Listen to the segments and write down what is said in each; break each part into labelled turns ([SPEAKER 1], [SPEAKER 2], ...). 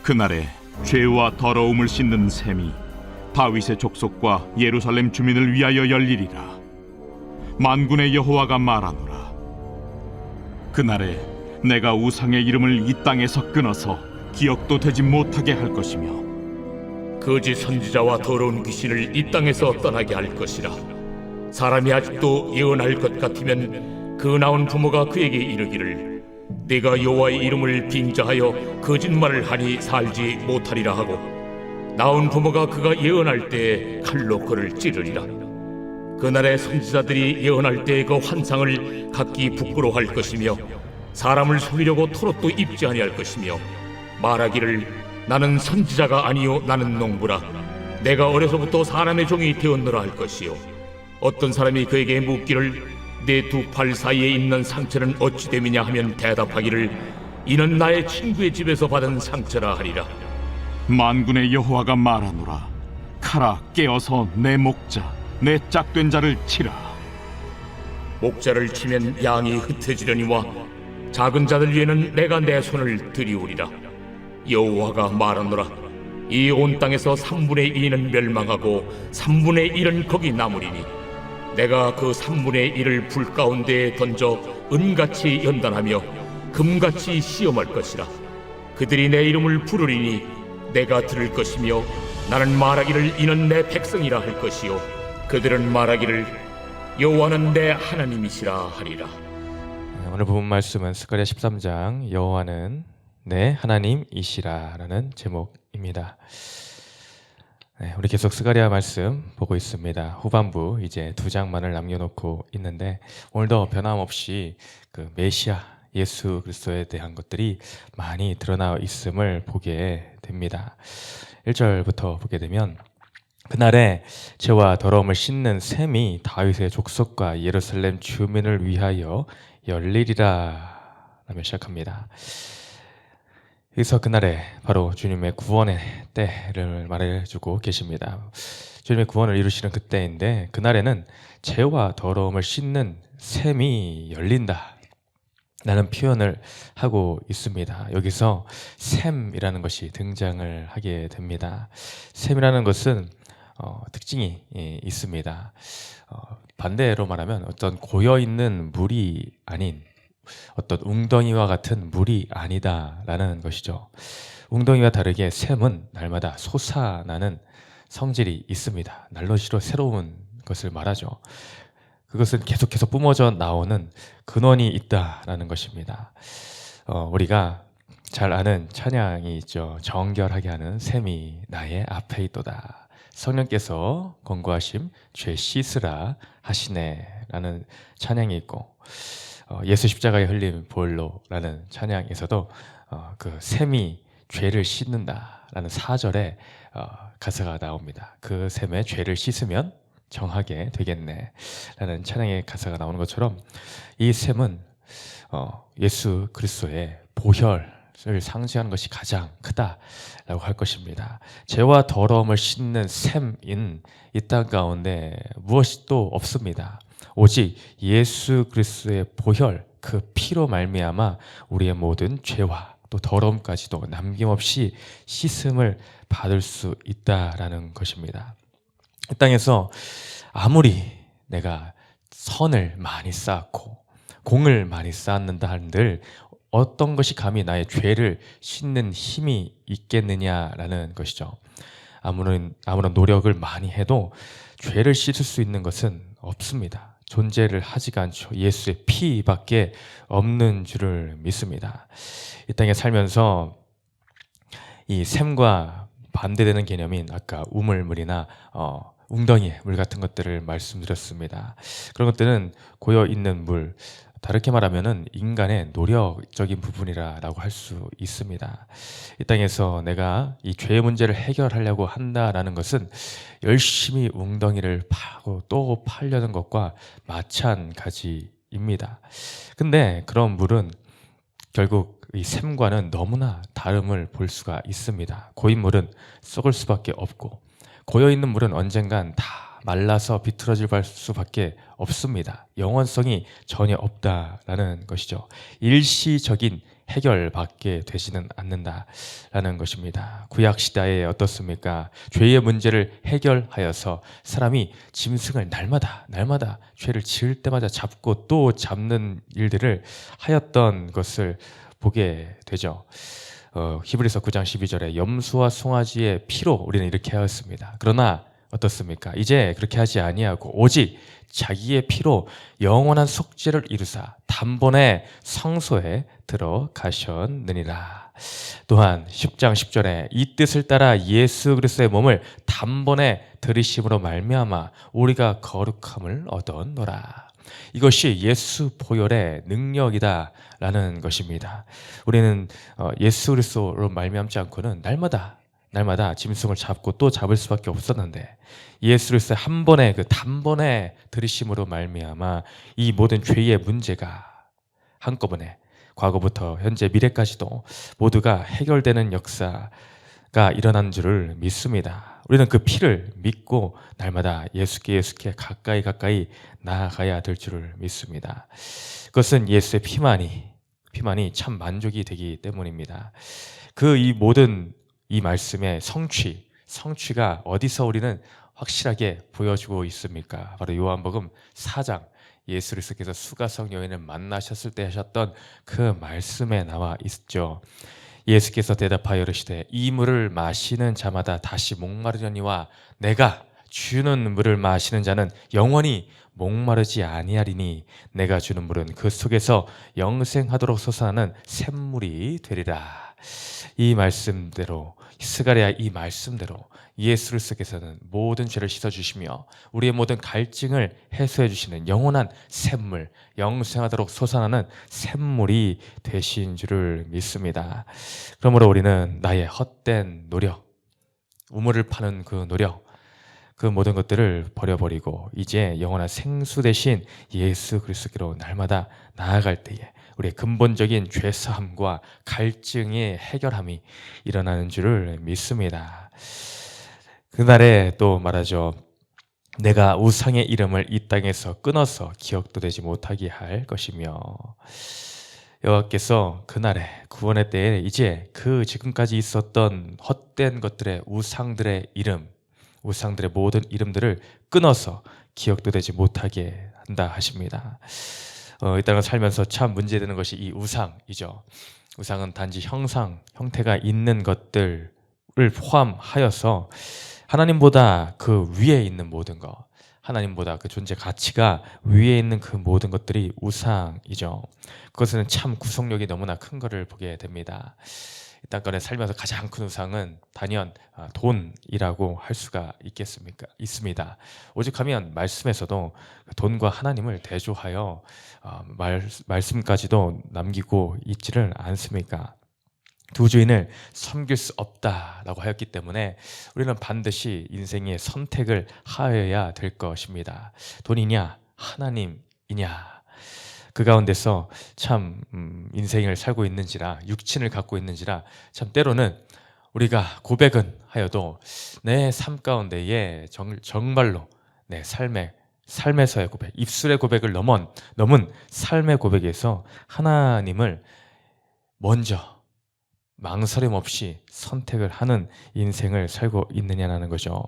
[SPEAKER 1] 그날에 죄와 더러움을 씻는 셈이 다윗의 족속과 예루살렘 주민을 위하여 열리리라. 만군의 여호와가 말하노라. 그날에 내가 우상의 이름을 이 땅에서 끊어서 기억도 되지 못하게 할 것이며
[SPEAKER 2] 거짓 선지자와 더러운 귀신을 이 땅에서 떠나게 할 것이라. 사람이 아직도 예언할 것 같으면 그 나온 부모가 그에게 이르기를 네가 여호와의 이름을 빙자하여 거짓말을 하니 살지 못하리라 하고, 나온 부모가 그가 예언할 때에 칼로 그를 찌르리라. 그날에 선지자들이 예언할 때에 그 환상을 각기 부끄러워할 것이며 사람을 속이려고 토롯도 입지 아니할 것이며 말하기를 나는 선지자가 아니요 나는 농부라. 내가 어려서부터 사람의 종이 되었노라 할 것이요, 어떤 사람이 그에게 묻기를 내 두 팔 사이에 있는 상처는 어찌 됨이냐 하면 대답하기를 이는 나의 친구의 집에서 받은 상처라 하리라.
[SPEAKER 1] 만군의 여호와가 말하노라. 카라, 깨어서 내 목자 내 짝된 자를 치라.
[SPEAKER 2] 목자를 치면 양이 흩어지려니와 작은 자들 위에는 내가 내 손을 들이우리라. 여호와가 말하노라. 이 온 땅에서 3분의 2는 멸망하고 3분의 1은 거기 남으리니 내가 그 3분의 1을 불 가운데에 던져 은같이 연단하며 금같이 시험할 것이라. 그들이 내 이름을 부르리니 내가 들을 것이며 나는 말하기를 이는 내 백성이라 할 것이요, 그들은 말하기를 여호와는 내 하나님이시라 하리라.
[SPEAKER 3] 오늘 본 말씀은 스가랴 13장 여호와는 내 하나님이시라 라는 제목입니다. 우리 계속 스가랴 말씀 보고 있습니다. 후반부 이제 2장만을 남겨놓고 있는데 오늘도 변함없이 그 메시아 예수 그리스도에 대한 것들이 많이 드러나 있음을 보게 됩니다. 1절부터 보게 되면 그날에 죄와 더러움을 씻는 셈이 다윗의 족속과 예루살렘 주민을 위하여 열리리라 라며 시작합니다. 여기서 그날에 바로 주님의 구원의 때를 말해주고 계십니다. 주님의 구원을 이루시는 그때인데 그날에는 죄와 더러움을 씻는 셈이 열린다 라는 표현을 하고 있습니다. 여기서 셈이라는 것이 등장을 하게 됩니다. 셈이라는 것은 특징이 있습니다. 반대로 말하면 어떤 고여있는 물이 아닌 어떤 웅덩이와 같은 물이 아니다라는 것이죠. 웅덩이와 다르게 샘은 날마다 솟아나는 성질이 있습니다. 날로시로 새로운 것을 말하죠. 그것은 계속해서 뿜어져 나오는 근원이 있다라는 것입니다. 우리가 잘 아는 찬양이 있죠. 정결하게 하는 샘이 나의 앞에 있도다. 성령께서 권고하심 죄 씻으라 하시네 라는 찬양이 있고, 예수 십자가에 흘린 보혈로라는 찬양에서도 그 셈이 죄를 씻는다라는 4절에 가사가 나옵니다. 그 셈에 죄를 씻으면 정하게 되겠네 라는 찬양의 가사가 나오는 것처럼 이 셈은 예수 그리스도의 보혈을 상징하는 것이 가장 크다라고 할 것입니다. 죄와 더러움을 씻는 셈인 이 땅 가운데 무엇이 또 없습니다. 오직 예수 그리스도의 보혈, 그 피로 말미암아 우리의 모든 죄와 또 더러움까지도 남김없이 씻음을 받을 수 있다라는 것입니다. 이 땅에서 아무리 내가 선을 많이 쌓았고 공을 많이 쌓았는다 한들 어떤 것이 감히 나의 죄를 씻는 힘이 있겠느냐라는 것이죠. 아무런 노력을 많이 해도 죄를 씻을 수 있는 것은 없습니다. 존재를 하지가 않죠. 예수의 피밖에 없는 줄을 믿습니다. 이 땅에 살면서 이 샘과 반대되는 개념인 아까 우물물이나 웅덩이의 물 같은 것들을 말씀드렸습니다. 그런 것들은 고여있는 물, 다르게 말하면은 인간의 노력적인 부분이라고 할 수 있습니다. 이 땅에서 내가 이 죄의 문제를 해결하려고 한다라는 것은 열심히 웅덩이를 파고 또 파려는 것과 마찬가지입니다. 근데 그런 물은 결국 이 샘과는 너무나 다름을 볼 수가 있습니다. 고인 물은 썩을 수밖에 없고 고여있는 물은 언젠간 다 말라서 비틀어질 수밖에 없습니다. 영원성이 전혀 없다라는 것이죠. 일시적인 해결받게 되지는 않는다라는 것입니다. 구약 시대에 어떻습니까? 죄의 문제를 해결하여서 사람이 짐승을 날마다 죄를 지을 때마다 잡고 또 잡는 일들을 하였던 것을 보게 되죠. 히브리서 9장 12절에 염소와 송아지의 피로 우리는 이렇게 하였습니다. 그러나 어떻습니까? 이제 그렇게 하지 아니하고 오직 자기의 피로 영원한 속죄를 이루사 단번에 성소에 들어가셨느니라. 또한 10장 10절에 이 뜻을 따라 예수 그리스도의 몸을 단번에 들이심으로 말미암아 우리가 거룩함을 얻었노라. 이것이 예수 보혈의 능력이다라는 것입니다. 우리는 예수 그리스도로 말미암지 않고는 날마다 짐승을 잡고 또 잡을 수밖에 없었는데 예수 그리스도 한 번에 그 단번에 들이심으로 말미암아 이 모든 죄의 문제가 한꺼번에 과거부터 현재 미래까지도 모두가 해결되는 역사가 일어난 줄을 믿습니다. 우리는 그 피를 믿고 날마다 예수께 가까이 나아가야 될 줄을 믿습니다. 그것은 예수의 피만이 참 만족이 되기 때문입니다. 이 모든 이 말씀의 성취가 어디서 우리는 확실하게 보여주고 있습니까? 바로 요한복음 4장 예수 그리스도께서 수가성 여인을 만나셨을 때 하셨던 그 말씀에 나와 있죠. 예수께서 대답하여 이르시되 이 물을 마시는 자마다 다시 목마르려니와 내가 주는 물을 마시는 자는 영원히 목마르지 아니하리니 내가 주는 물은 그 속에서 영생하도록 솟아나는 샘물이 되리라. 이 말씀대로 스가랴 이 말씀대로 예수 그리스도께서는 모든 죄를 씻어주시며 우리의 모든 갈증을 해소해 주시는 영원한 샘물, 영생하도록 솟아나는 샘물이 되신 줄을 믿습니다. 그러므로 우리는 나의 헛된 노력, 우물을 파는 그 노력, 그 모든 것들을 버려버리고 이제 영원한 생수 대신 예수 그리스도께로 날마다 나아갈 때에 우리의 근본적인 죄사함과 갈증의 해결함이 일어나는 줄을 믿습니다. 그날에 또 말하죠. 내가 우상의 이름을 이 땅에서 끊어서 기억도 되지 못하게 할 것이며 여호와께서 그날에 구원의 때에 이제 그 지금까지 있었던 헛된 것들의 우상들의 모든 이름들을 끊어서 기억도 되지 못하게 한다 하십니다. 이 땅을 살면서 참 문제되는 것이 이 우상이죠. 우상은 단지 형태가 있는 것들을 포함하여서 하나님보다 그 위에 있는 모든 것, 하나님보다 그 존재 가치가 위에 있는 그 모든 것들이 우상이죠. 그것은 참 구속력이 너무나 큰 것을 보게 됩니다. 이 땅간에 살면서 가장 큰 우상은 단연 돈이라고 할 수가 있습니다. 오직하면 말씀에서도 돈과 하나님을 대조하여 말씀까지도 남기고 있지를 않습니까? 두 주인을 섬길 수 없다라고 하였기 때문에 우리는 반드시 인생의 선택을 하여야 될 것입니다. 돈이냐 하나님이냐, 그 가운데서 참 인생을 살고 있는지라, 육친을 갖고 있는지라 참 때로는 우리가 고백은 하여도 내 삶 가운데에 정말로 내 삶에서의 고백, 입술의 고백을 넘은 삶의 고백에서 하나님을 먼저 망설임 없이 선택을 하는 인생을 살고 있느냐는 거죠.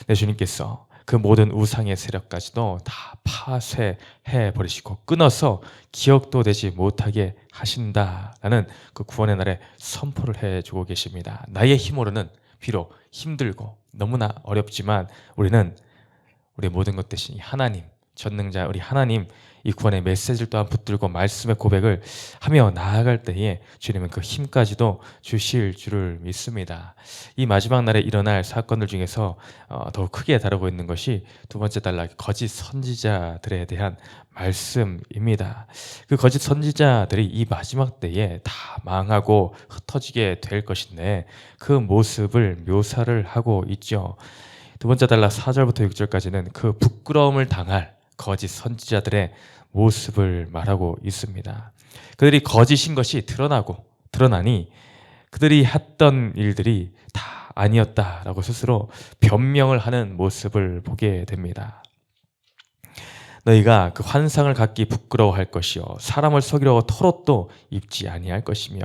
[SPEAKER 3] 내 주님께서 그 모든 우상의 세력까지도 다 파쇄해 버리시고 끊어서 기억도 되지 못하게 하신다라는 그 구원의 날에 선포를 해주고 계십니다. 나의 힘으로는 비록 힘들고 너무나 어렵지만 우리는 우리의 모든 것 대신 하나님, 전능자 우리 하나님 이 구원의 메시지를 또한 붙들고 말씀의 고백을 하며 나아갈 때에 주님은 그 힘까지도 주실 줄을 믿습니다. 이 마지막 날에 일어날 사건들 중에서 더욱 크게 다루고 있는 것이 두 번째 단락 거짓 선지자들에 대한 말씀입니다. 그 거짓 선지자들이 이 마지막 때에 다 망하고 흩어지게 될 것인데 그 모습을 묘사를 하고 있죠. 두 번째 단락 4절부터 6절까지는 그 부끄러움을 당할 거짓 선지자들의 모습을 말하고 있습니다. 그들이 거짓인 것이 드러나니 그들이 했던 일들이 다 아니었다라고 스스로 변명을 하는 모습을 보게 됩니다. 너희가 그 환상을 갖기 부끄러워할 것이요 사람을 속이려고 털옷도 입지 아니할 것이며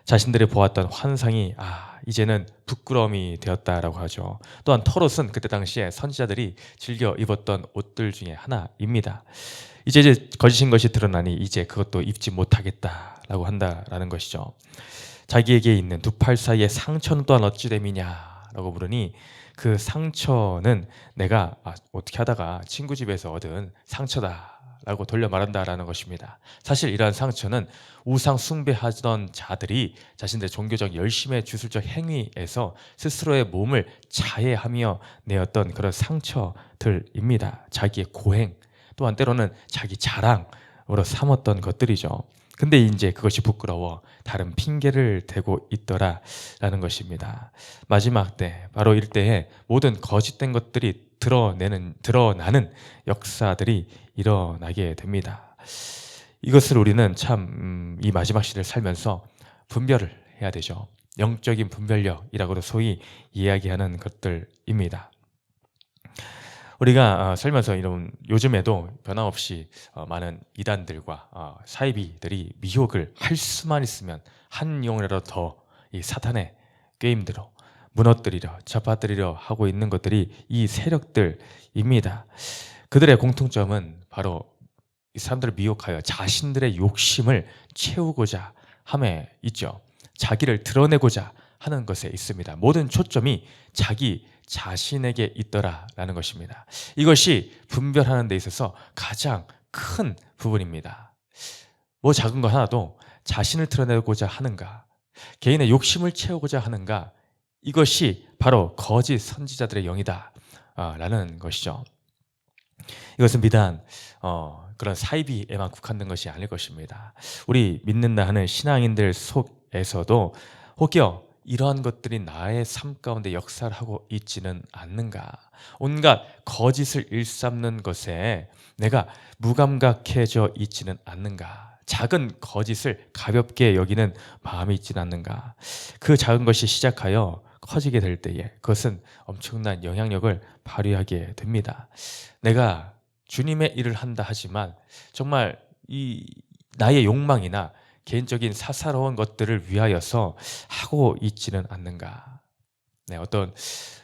[SPEAKER 3] 자신들이 보았던 환상이 이제는 부끄러움이 되었다라고 하죠. 또한 털옷은 그때 당시에 선지자들이 즐겨 입었던 옷들 중에 하나입니다. 이제 거짓인 것이 드러나니 이제 그것도 입지 못하겠다라고 한다라는 것이죠. 자기에게 있는 두 팔 사이의 상처는 또한 어찌 됨이냐라고 물으니 그 상처는 내가 어떻게 하다가 친구 집에서 얻은 상처다라고 돌려 말한다라는 것입니다. 사실 이러한 상처는 우상 숭배하던 자들이 자신들의 종교적 열심의 주술적 행위에서 스스로의 몸을 자해하며 내었던 그런 상처들입니다. 자기의 고행 또한 때로는 자기 자랑으로 삼았던 것들이죠. 근데 이제 그것이 부끄러워 다른 핑계를 대고 있더라라는 것입니다. 마지막 때 바로 이때에 모든 거짓된 것들이 드러나는 역사들이 일어나게 됩니다. 이것을 우리는 참 이 마지막 시대를 살면서 분별을 해야 되죠. 영적인 분별력이라고도 소위 이야기하는 것들입니다. 우리가 살면서 이런 요즘에도 변함없이 많은 이단들과 사이비들이 미혹을 할 수만 있으면 한 영혼이라도 더 이 사탄의 게임대로 무너뜨리려 잡아뜨리려 하고 있는 것들이 이 세력들입니다. 그들의 공통점은 바로 이 사람들을 미혹하여 자신들의 욕심을 채우고자 함에 있죠. 자기를 드러내고자 하는 것에 있습니다. 모든 초점이 자기 자신에게 있더라라는 것입니다. 이것이 분별하는 데 있어서 가장 큰 부분입니다. 뭐 작은 거 하나도 자신을 드러내고자 하는가, 개인의 욕심을 채우고자 하는가, 이것이 바로 거짓 선지자들의 영이다 라는 것이죠. 이것은 비단 그런 사이비에만 국한된 것이 아닐 것입니다. 우리 믿는다 하는 신앙인들 속에서도 혹여 이러한 것들이 나의 삶 가운데 역사를 하고 있지는 않는가? 온갖 거짓을 일삼는 것에 내가 무감각해져 있지는 않는가? 작은 거짓을 가볍게 여기는 마음이 있지는 않는가? 그 작은 것이 시작하여 커지게 될 때에 그것은 엄청난 영향력을 발휘하게 됩니다. 내가 주님의 일을 한다 하지만 정말 이 나의 욕망이나 개인적인 사사로운 것들을 위하여서 하고 있지는 않는가? 네, 어떤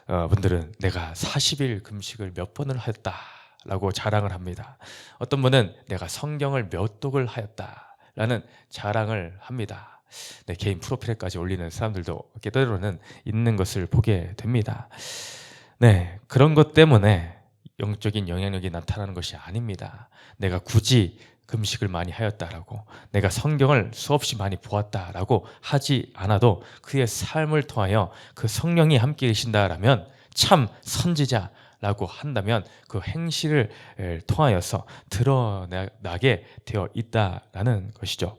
[SPEAKER 3] 분들은 내가 40일 금식을 몇 번을 하였다라고 자랑을 합니다. 어떤 분은 내가 성경을 몇 독을 하였다라는 자랑을 합니다. 네, 개인 프로필에까지 올리는 사람들도 때로는 있는 것을 보게 됩니다. 네, 그런 것 때문에 영적인 영향력이 나타나는 것이 아닙니다. 내가 굳이 금식을 많이 하였다라고 내가 성경을 수없이 많이 보았다라고 하지 않아도 그의 삶을 통하여 그 성령이 함께 계신다라면 참 선지자라고 한다면 그 행실을 통하여서 드러나게 되어 있다라는 것이죠.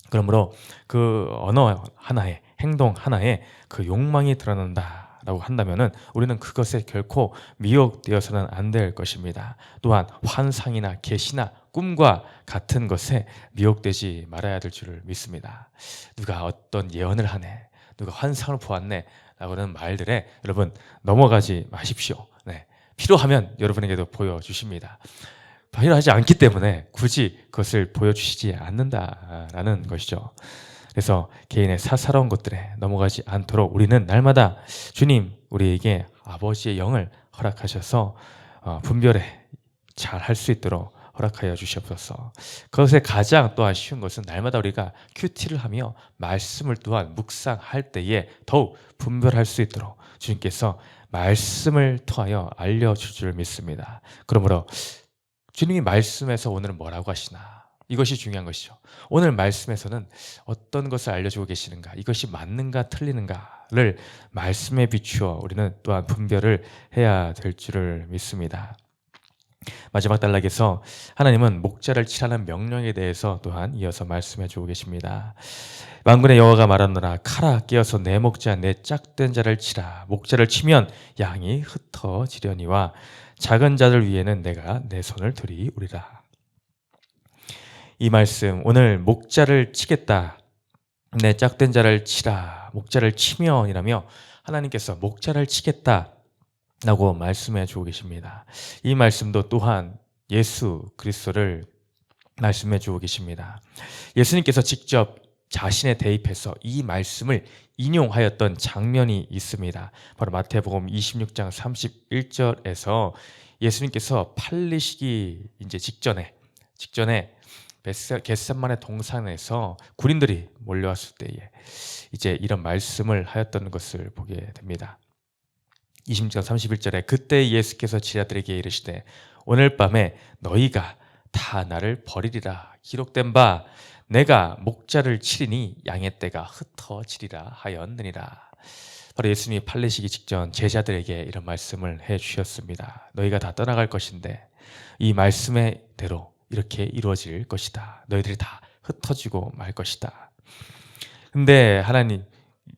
[SPEAKER 3] 그러므로 그 언어 하나에 행동 하나에 그 욕망이 드러난다라고 한다면은 우리는 그것에 결코 미혹되어서는 안 될 것입니다. 또한 환상이나 계시나 꿈과 같은 것에 미혹되지 말아야 될 줄을 믿습니다. 누가 어떤 예언을 하네, 누가 환상을 보았네 라고는 말들에 여러분 넘어가지 마십시오. 네, 필요하면 여러분에게도 보여주십니다. 필요하지 않기 때문에 굳이 그것을 보여주시지 않는다라는 것이죠. 그래서 개인의 사사로운 것들에 넘어가지 않도록 우리는 날마다 주님 우리에게 아버지의 영을 허락하셔서 분별에 잘 할 수 있도록 허락하여 주시옵소서. 그것에 가장 또한 쉬운 것은 날마다 우리가 큐티를 하며 말씀을 또한 묵상할 때에 더욱 분별할 수 있도록 주님께서 말씀을 통하여 알려줄 줄 믿습니다. 그러므로 주님이 말씀에서 오늘은 뭐라고 하시나, 이것이 중요한 것이죠. 오늘 말씀에서는 어떤 것을 알려주고 계시는가, 이것이 맞는가 틀리는가를 말씀에 비추어 우리는 또한 분별을 해야 될 줄을 믿습니다. 마지막 단락에서 하나님은 목자를 치라는 명령에 대해서 또한 이어서 말씀해 주고 계십니다. 만군의 여호와가 말하노라, 칼아 깨어서 내 목자 내 짝된 자를 치라. 목자를 치면 양이 흩어지려니와 작은 자들 위에는 내가 내 손을 들이우리라. 이 말씀, 오늘 목자를 치겠다, 내 짝된 자를 치라, 목자를 치면이라며 하나님께서 목자를 치겠다 라고 말씀해 주고 계십니다. 이 말씀도 또한 예수 그리스도를 말씀해 주고 계십니다. 예수님께서 직접 자신에 대입해서 이 말씀을 인용하였던 장면이 있습니다. 바로 마태복음 26장 31절에서 예수님께서 팔리시기 이제 직전에 겟세마네 동산에서 군인들이 몰려왔을 때에 이제 이런 말씀을 하였던 것을 보게 됩니다. 26장 31절에 그때 예수께서 제자들에게 이르시되 오늘 밤에 너희가 다 나를 버리리라 기록된 바 내가 목자를 치리니 양의 떼가 흩어지리라 하였느니라. 바로 예수님이 팔리시기 직전 제자들에게 이런 말씀을 해 주셨습니다. 너희가 다 떠나갈 것인데 이 말씀의 대로 이렇게 이루어질 것이다. 너희들이 다 흩어지고 말 것이다. 근데 하나님,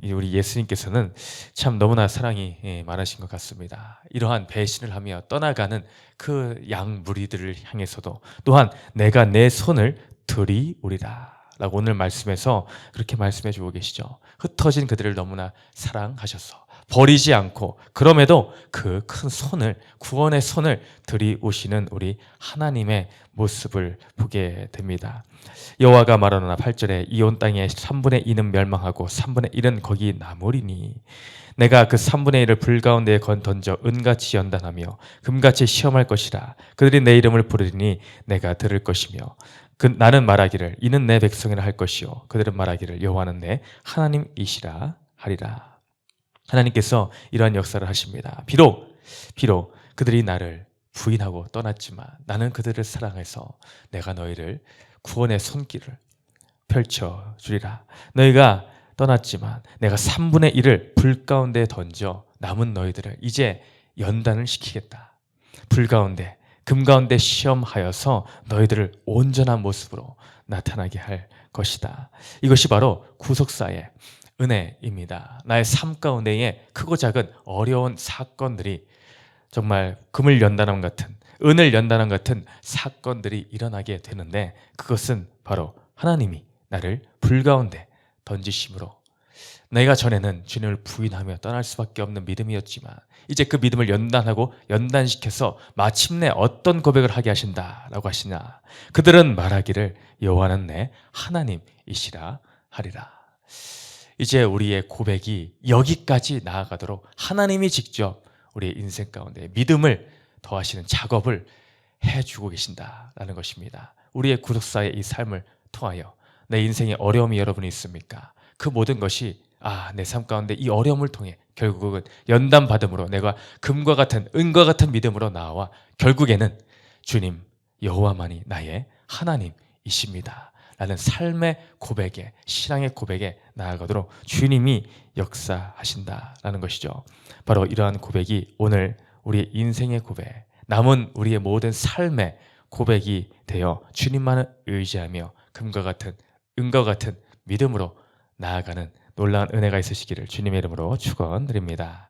[SPEAKER 3] 우리 예수님께서는 참 너무나 사랑이 많으신 것 같습니다. 이러한 배신을 하며 떠나가는 그 양 무리들을 향해서도 또한 내가 내 손을 들이오리라 라고 오늘 말씀에서 그렇게 말씀해 주고 계시죠. 흩어진 그들을 너무나 사랑하셔서 버리지 않고 그럼에도 그 큰 손을, 구원의 손을 들이오시는 우리 하나님의 모습을 보게 됩니다. 여호와가 말하노라 8절에 이 온 땅의 3분의 2는 멸망하고 3분의 1은 거기 남으리니 내가 그 3분의 1을 불 가운데에 던져 은같이 연단하며 금같이 시험할 것이라. 그들이 내 이름을 부르리니 내가 들을 것이며 나는 말하기를 이는 내 백성이라 할 것이요 그들은 말하기를 여호와는 내 하나님이시라 하리라. 하나님께서 이러한 역사를 하십니다. 비록 그들이 나를 부인하고 떠났지만 나는 그들을 사랑해서 내가 너희를 구원의 손길을 펼쳐주리라. 너희가 떠났지만 내가 3분의 1을 불 가운데 던져 남은 너희들을 이제 연단을 시키겠다. 불 가운데 금 가운데 시험하여서 너희들을 온전한 모습으로 나타나게 할 것이다. 이것이 바로 구속사의 은혜입니다. 나의 삶 가운데에 크고 작은 어려운 사건들이 정말 금을 연단함 같은, 은을 연단함 같은 사건들이 일어나게 되는데 그것은 바로 하나님이 나를 불 가운데 던지심으로 내가 전에는 주님을 부인하며 떠날 수밖에 없는 믿음이었지만 이제 그 믿음을 연단하고 연단시켜서 마침내 어떤 고백을 하게 하신다라고 하시냐. 그들은 말하기를 여호와는 내 하나님이시라 하리라. 이제 우리의 고백이 여기까지 나아가도록 하나님이 직접 우리의 인생 가운데 믿음을 더하시는 작업을 해주고 계신다라는 것입니다. 우리의 구속사의 이 삶을 통하여 내 인생에 어려움이 여러분이 있습니까? 그 모든 것이 내 삶 가운데 이 어려움을 통해 결국은 연단받음으로 내가 금과 같은 은과 같은 믿음으로 나와 결국에는 주님 여호와만이 나의 하나님이십니다 라는 삶의 고백에, 신앙의 고백에 나아가도록 주님이 역사하신다라는 것이죠. 바로 이러한 고백이 오늘 우리의 인생의 고백, 남은 우리의 모든 삶의 고백이 되어 주님만을 의지하며 금과 같은 은과 같은 믿음으로 나아가는 놀라운 은혜가 있으시기를 주님의 이름으로 축원드립니다.